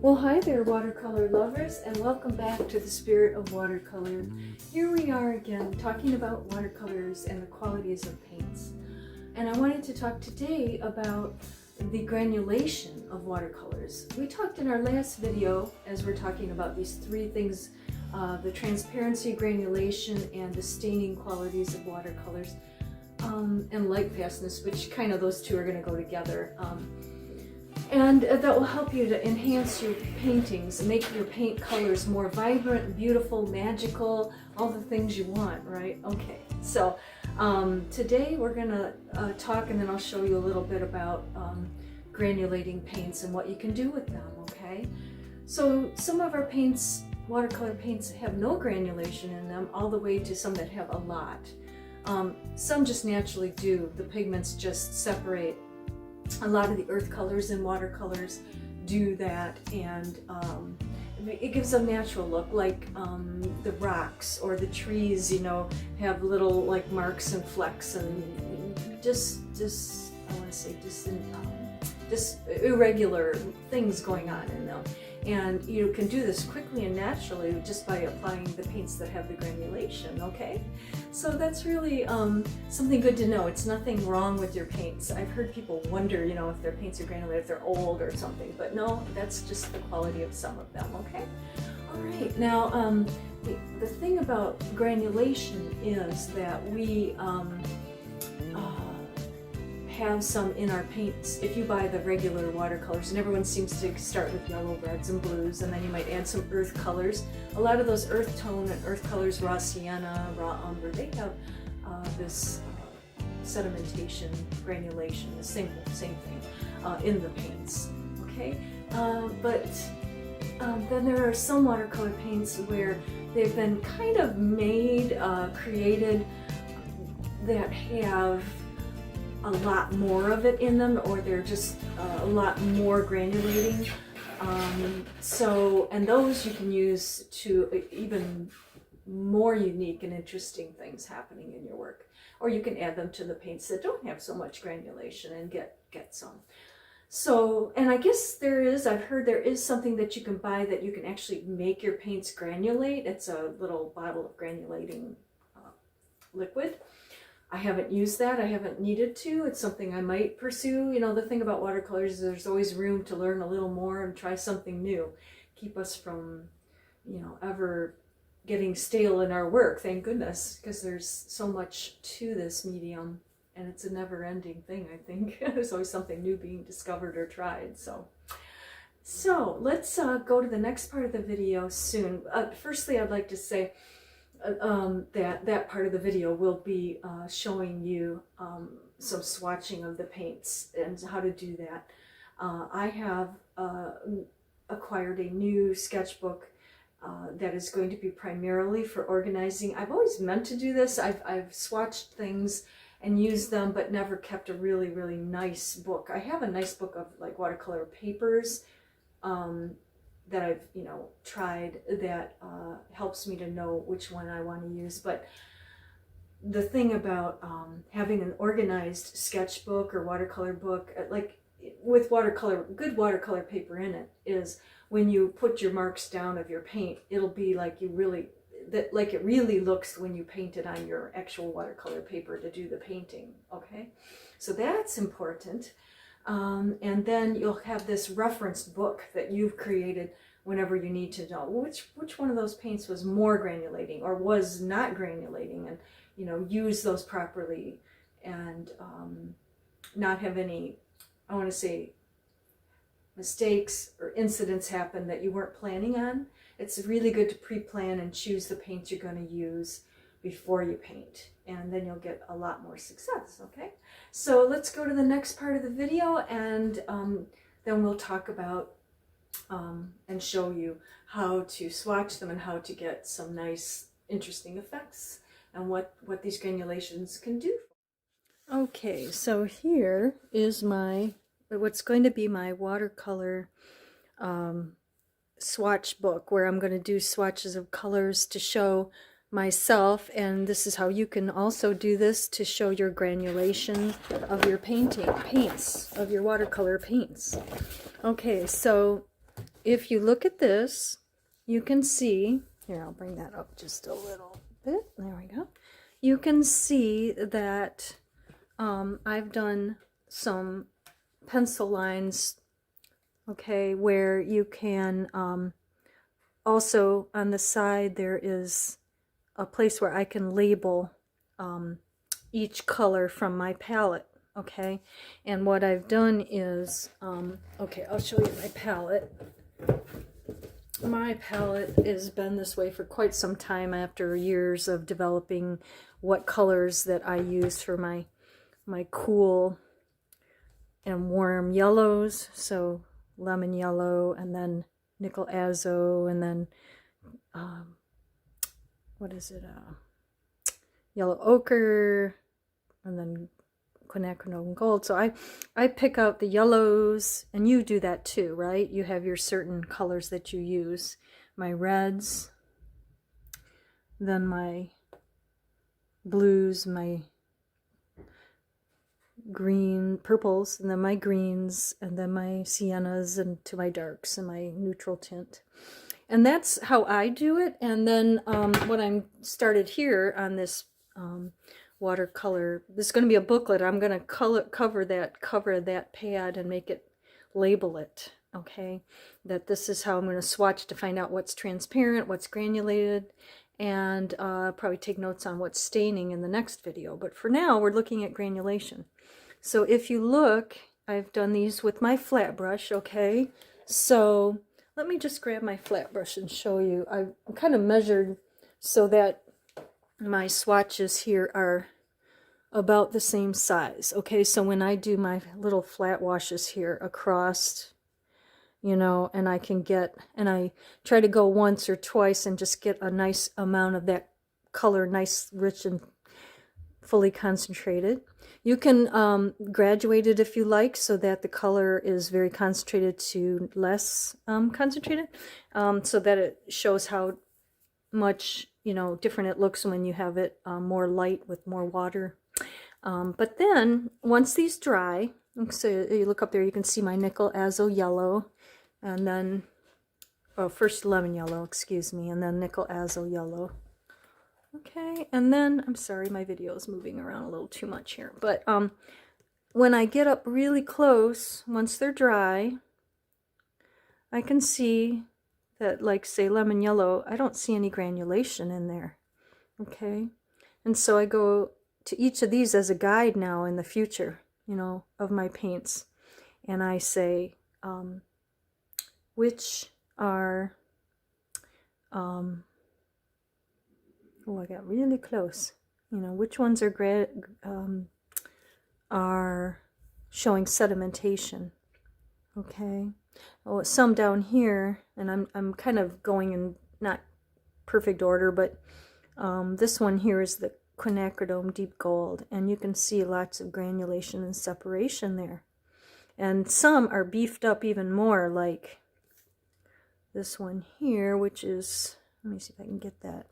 Well, hi there, watercolor lovers, and welcome back to the Spirit of Watercolor. Here we are again talking about watercolors and the qualities of paints. And I wanted to talk today about the granulation of watercolors. We talked in our last video, as we're talking about these three things, the transparency, granulation, and the staining qualities of watercolors, and light fastness, which kind of those two are going to go together. And that will help you to enhance your paintings, make your paint colors more vibrant, beautiful, magical, all the things you want, right? Okay, so today we're going to talk, and then I'll show you a little bit about granulating paints and what you can do with them, okay? So some of our paints, watercolor paints, have no granulation in them, all the way to some that have a lot. Some just naturally do. The pigments just separate. A lot of the earth colors in watercolors do that, and it gives a natural look, like the rocks or the trees, you know, have little like marks and flecks and just I want to say just irregular things going on in them. And you can do this quickly and naturally just by applying the paints that have the granulation, okay? So that's really something good to know. It's nothing wrong with your paints. I've heard people wonder, you know, if their paints are granulated, if they're old or something, but no, that's just the quality of some of them, okay? All right, now the thing about granulation is that we have some in our paints. If you buy the regular watercolors, and everyone seems to start with yellow, reds, and blues, and then you might add some earth colors. A lot of those earth tone and earth colors, raw sienna, raw umber, they have this sedimentation, granulation, the same thing in the paints, okay? But then there are some watercolor paints where they've been kind of made, created, that have a lot more of it in them, or they're just a lot more granulating. And those you can use to even more unique and interesting things happening in your work. Or you can add them to the paints that don't have so much granulation and get some. So, and I guess I've heard there is something that you can buy that you can actually make your paints granulate. It's a little bottle of granulating liquid. I haven't used that. I haven't needed to. It's something I might pursue. You know, the thing about watercolors is there's always room to learn a little more and try something new. Keep us from, you know, ever getting stale in our work, thank goodness, because there's so much to this medium, and it's a never-ending thing, I think. There's always something new being discovered or tried. So let's go to the next part of the video soon. Firstly, I'd like to say that part of the video will be showing you some swatching of the paints and how to do that. I have acquired a new sketchbook that is going to be primarily for organizing. I've always meant to do this. I've swatched things and used them, but never kept a really, really nice book. I have a nice book of like watercolor papers that I've, you know, tried, that helps me to know which one I want to use. But the thing about having an organized sketchbook or watercolor book, like with good watercolor paper in it, is when you put your marks down of your paint, it'll be like like it really looks when you paint it on your actual watercolor paper to do the painting, okay? So that's important. And then you'll have this reference book that you've created whenever you need to know which one of those paints was more granulating or was not granulating, and, you know, use those properly and not have any, I want to say, mistakes or incidents happen that you weren't planning on. It's really good to pre-plan and choose the paint you're going to use before you paint, and then you'll get a lot more success, okay? So let's go to the next part of the video, and then we'll talk about and show you how to swatch them and how to get some nice, interesting effects and what these granulations can do. Okay, so here is what's going to be my watercolor swatch book, where I'm going to do swatches of colors to show myself, and this is how you can also do this to show your granulation of your paints, of your watercolor paints. Okay, so if you look at this, you can see, here, I'll bring that up just a little bit. There we go. You can see that I've done some pencil lines, okay, where you can also on the side there is a place where I can label each color from my palette, okay? And what I've done is, okay, I'll show you my palette. My palette has been this way for quite some time after years of developing what colors that I use for my cool and warm yellows. So lemon yellow, and then nickel azo, and then what is it, yellow ochre, and then quinacridone gold. So I pick out the yellows, and you do that too, right? You have your certain colors that you use. My reds, then my blues, my green, purples, and then my greens, and then my siennas, and to my darks and my neutral tint. And that's how I do it. And then what I'm started here on this watercolor, this is going to be a booklet. I'm going to cover that pad and make it, label it, okay? That this is how I'm going to swatch to find out what's transparent, what's granulated, and probably take notes on what's staining in the next video. But for now, we're looking at granulation. So if you look, I've done these with my flat brush, okay? So let me just grab my flat brush and show you. I've kind of measured so that my swatches here are about the same size, okay? So when I do my little flat washes here across, you know, and I can get, and I try to go once or twice and just get a nice amount of that color, nice, rich, and fully concentrated. You can graduate it if you like, so that the color is very concentrated to less concentrated, so that it shows how much, you know, different it looks when you have it more light with more water. But then once these dry, so you look up there, you can see my nickel azo yellow, and then, oh, first lemon yellow, excuse me, and then nickel azo yellow. Okay, and then, I'm sorry, my video is moving around a little too much here, but when I get up really close, once they're dry, I can see that, like, say, lemon yellow, I don't see any granulation in there, okay? And so I go to each of these as a guide now in the future, you know, of my paints, and I say, which are, oh, I got really close. You know, which ones are showing sedimentation? Okay. Oh, some down here, and I'm kind of going in not perfect order, but this one here is the quinacridone deep gold, and you can see lots of granulation and separation there. And some are beefed up even more, like this one here, which is, let me see if I can get that.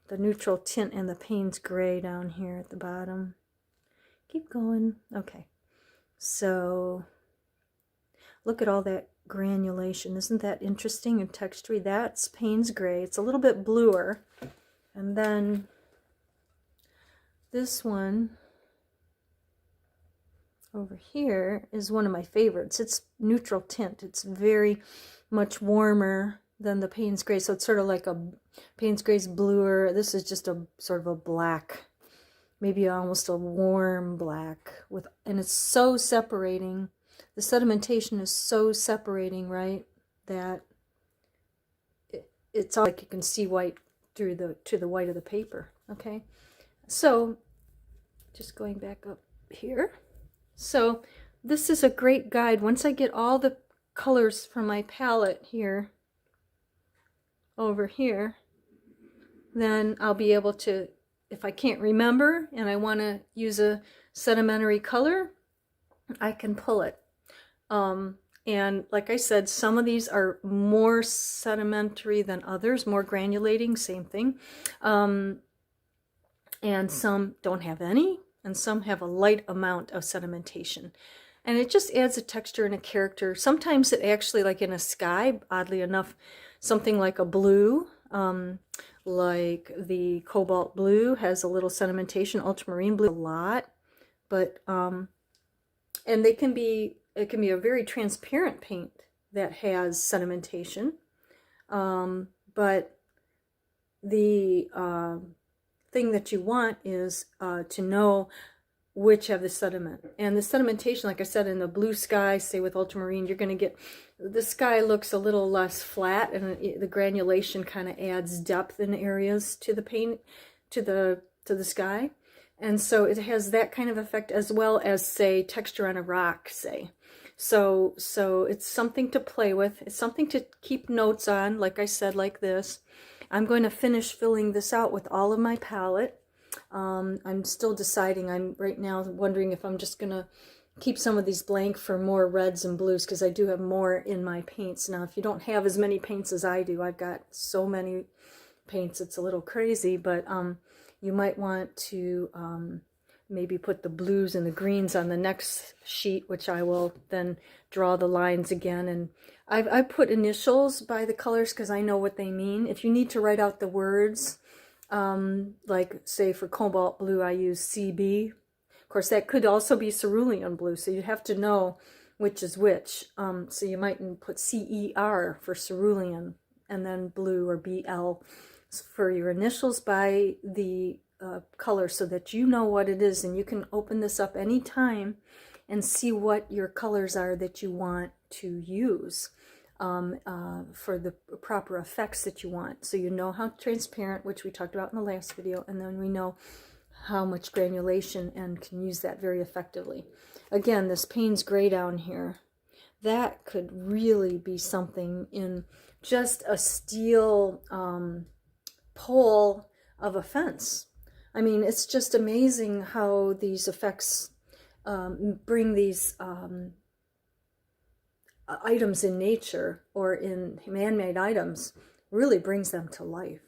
The neutral tint and the Payne's gray down here at the bottom. Keep going. Okay. So look at all that granulation. Isn't that interesting and textury? That's Payne's gray. It's a little bit bluer. And then this one over here is one of my favorites. It's neutral tint. It's very much warmer than the Payne's gray, so it's sort of like a Payne's gray's bluer. This is just a sort of a black, maybe almost a warm black, with, and it's so separating. The sedimentation is so separating, right, that it's all like you can see white through the white of the paper. Okay, so just going back up here. So this is a great guide. Once I get all the colors from my palette here, over here, then I'll be able to, if I can't remember and I want to use a sedimentary color, I can pull it. And like I said, some of these are more sedimentary than others, more granulating, same thing. And some don't have any, and some have a light amount of sedimentation. And it just adds a texture and a character. Sometimes it actually, like in a sky, oddly enough, something like a blue, like the cobalt blue has a little sedimentation, ultramarine blue a lot, but and it can be a very transparent paint that has sedimentation, but the thing that you want is to know which have the sediment. And the sedimentation, like I said, in the blue sky, say with ultramarine, you're going to get, the sky looks a little less flat, and the granulation kind of adds depth in areas to the paint, to the sky. And so it has that kind of effect, as well as, say, texture on a rock, say. So it's something to play with. It's something to keep notes on, like I said, like this. I'm going to finish filling this out with all of my palette. I'm still deciding. I'm right now wondering if I'm just going to keep some of these blank for more reds and blues, because I do have more in my paints. Now, if you don't have as many paints as I do, I've got so many paints, it's a little crazy, but you might want to maybe put the blues and the greens on the next sheet, which I will then draw the lines again. And I put initials by the colors because I know what they mean. If you need to write out the words, like say for cobalt blue, I use CB. Of course, that could also be cerulean blue, so you have to know which is which. So you might put CER for cerulean, and then blue, or BL for your initials by the color, so that you know what it is, and you can open this up anytime and see what your colors are that you want to use for the proper effects that you want. So you know how transparent, which we talked about in the last video, and then we know how much granulation, and can use that very effectively. Again, this Payne's gray down here, that could really be something in just a steel pole of a fence. I mean, it's just amazing how these effects bring these items in nature, or in man-made items, really brings them to life.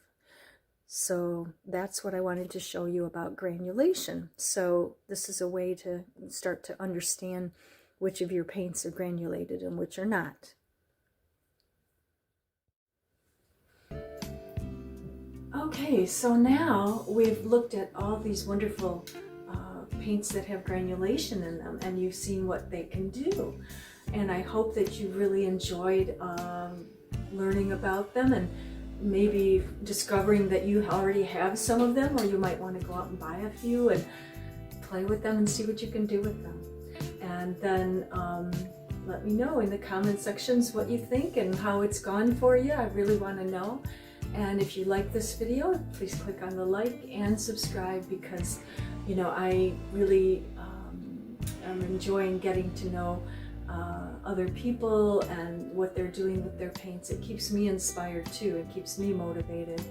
So that's what I wanted to show you about granulation. So this is a way to start to understand which of your paints are granulated and which are not. Okay, so now we've looked at all these wonderful paints that have granulation in them, and you've seen what they can do. And I hope that you really enjoyed learning about them, and maybe discovering that you already have some of them, or you might want to go out and buy a few and play with them and see what you can do with them. And then let me know in the comment sections what you think and how it's gone for you. I really want to know. And if you like this video, please click on the like and subscribe, because you know, I really am enjoying getting to know other people and what they're doing with their paints. It keeps me inspired too. It keeps me motivated.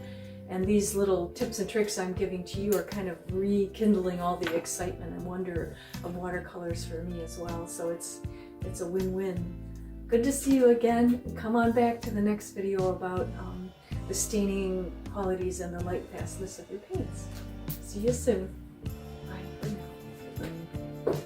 And these little tips and tricks I'm giving to you are kind of rekindling all the excitement and wonder of watercolors for me as well. So it's a win-win. Good to see you again. Come on back to the next video about the staining qualities and the light fastness of your paints. See you soon. Bye for now.